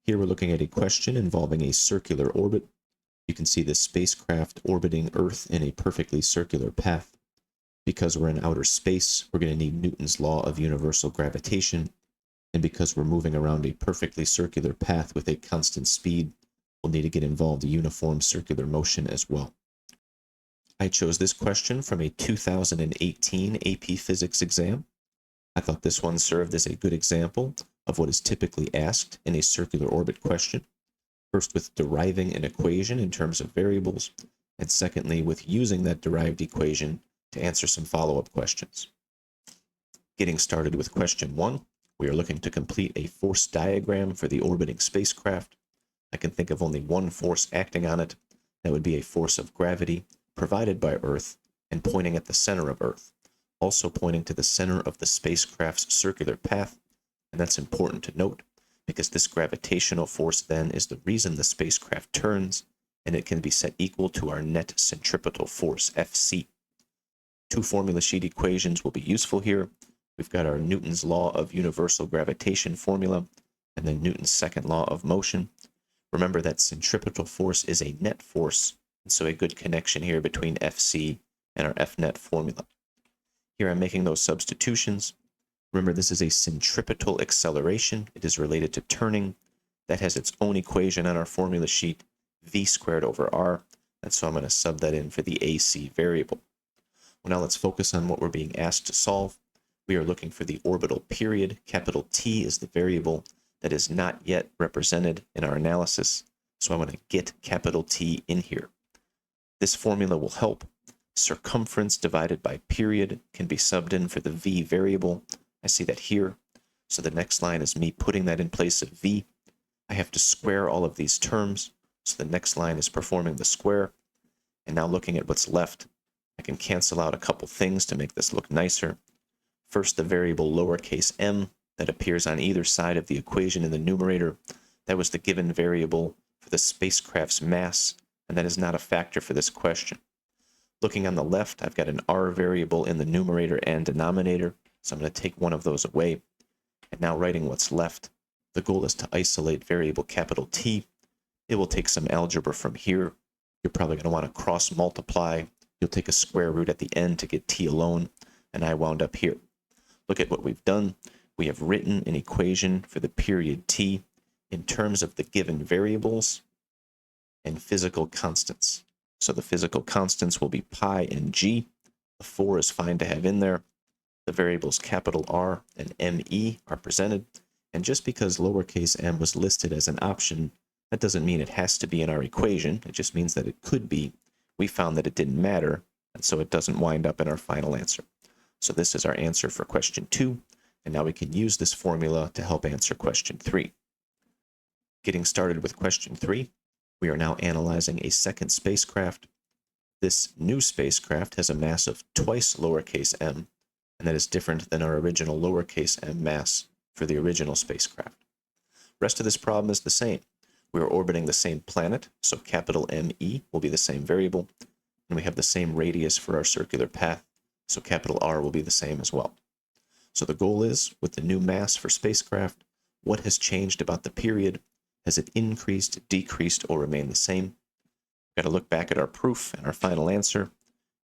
Here we're looking at a question involving a circular orbit. You can see the spacecraft orbiting Earth in a perfectly circular path. Because we're in outer space, we're going to need Newton's law of universal gravitation. And because we're moving around a perfectly circular path with a constant speed, we'll need to get involved in uniform circular motion as well. I chose this question from a 2018 AP Physics exam. I thought this one served as a good example of what is typically asked in a circular orbit question. First, with deriving an equation in terms of variables, and secondly, with using that derived equation to answer some follow-up questions. Getting started with question 1, we are looking to complete a force diagram for the orbiting spacecraft. I can think of only one force acting on it. That would be a force of gravity provided by Earth and pointing at the center of Earth, also pointing to the center of the spacecraft's circular path. And that's important to note because this gravitational force then is the reason the spacecraft turns, and it can be set equal to our net centripetal force, Fc. Two formula sheet equations will be useful here. We've got our Newton's law of universal gravitation formula, and then Newton's second law of motion. Remember that centripetal force is a net force, and so a good connection here between Fc and our Fnet formula. Here I'm making those substitutions. Remember, this is a centripetal acceleration. It is related to turning. That has its own equation on our formula sheet, v squared over r, and so I'm going to sub that in for the AC variable. Well, now let's focus on what we're being asked to solve. We are looking for the orbital period. Capital T is the variable that is not yet represented in our analysis, so I'm going to get capital T in here. This formula will help. Circumference divided by period can be subbed in for the v variable. I see that here. So the next line is me putting that in place of v. I have to square all of these terms. So the next line is performing the square. And now looking at what's left, I can cancel out a couple things to make this look nicer. First, the variable lowercase m that appears on either side of the equation in the numerator. That was the given variable for the spacecraft's mass, and that is not a factor for this question. Looking on the left, I've got an r variable in the numerator and denominator. So I'm going to take one of those away. And now writing what's left, the goal is to isolate variable capital T. It will take some algebra from here. You're probably going to want to cross multiply. You'll take a square root at the end to get T alone. And I wound up here. Look at what we've done. We have written an equation for the period T in terms of the given variables and physical constants. So the physical constants will be pi and g. The 4 is fine to have in there. The variables capital R and ME are presented, and just because lowercase m was listed as an option, that doesn't mean it has to be in our equation. It just means that it could be. We found that it didn't matter, and so it doesn't wind up in our final answer. So this is our answer for question 2, and now we can use this formula to help answer question 3. Getting started with question 3, we are now analyzing a second spacecraft. This new spacecraft has a mass of twice lowercase m, and that is different than our original lowercase m mass for the original spacecraft. Rest of this problem is the same. We are orbiting the same planet, so capital ME will be the same variable, and we have the same radius for our circular path, so capital R will be the same as well. So the goal is, with the new mass for spacecraft, what has changed about the period? Has it increased, decreased, or remained the same? We've got to look back at our proof and our final answer.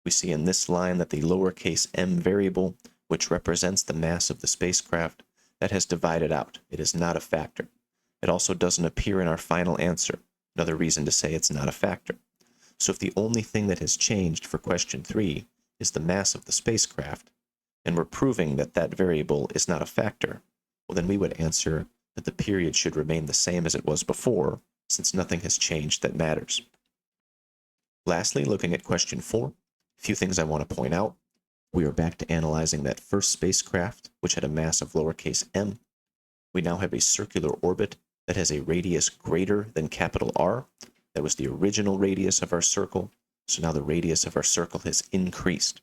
We see in this line that the lowercase m variable, which represents the mass of the spacecraft, that has divided out. It is not a factor. It also doesn't appear in our final answer. Another reason to say it's not a factor. So if the only thing that has changed for question 3 is the mass of the spacecraft, and we're proving that that variable is not a factor, well then we would answer that the period should remain the same as it was before, since nothing has changed that matters. Lastly, looking at question 4, a few things I want to point out. We are back to analyzing that first spacecraft, which had a mass of lowercase m. We now have a circular orbit that has a radius greater than capital R. That was the original radius of our circle, so now the radius of our circle has increased.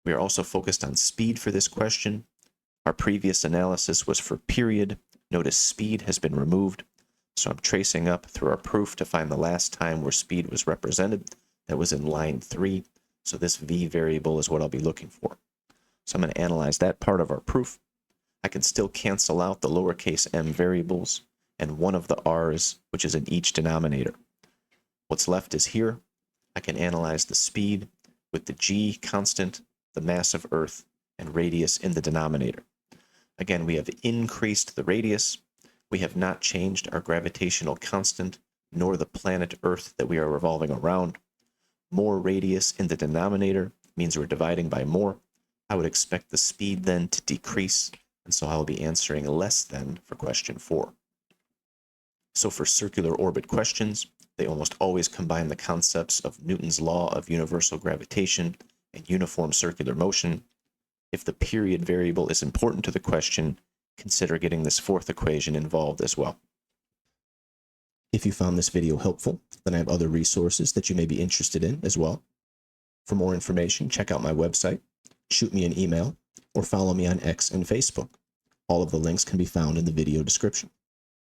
We are also focused on speed for this question. Our previous analysis was for period. Notice speed has been removed, so I'm tracing up through our proof to find the last time where speed was represented. That was in line 3. So this v variable is what I'll be looking for. So I'm going to analyze that part of our proof. I can still cancel out the lowercase m variables, and one of the r's, which is in each denominator. What's left is here. I can analyze the speed with the g constant, the mass of Earth, and radius in the denominator. Again, we have increased the radius. We have not changed our gravitational constant, nor the planet Earth that we are revolving around. More radius in the denominator means we're dividing by more. I would expect the speed then to decrease, and so I'll be answering less than for question 4. So for circular orbit questions, they almost always combine the concepts of Newton's law of universal gravitation and uniform circular motion. If the period variable is important to the question, consider getting this fourth equation involved as well. If you found this video helpful, then I have other resources that you may be interested in as well. For more information, check out my website, shoot me an email, or follow me on X and Facebook. All of the links can be found in the video description.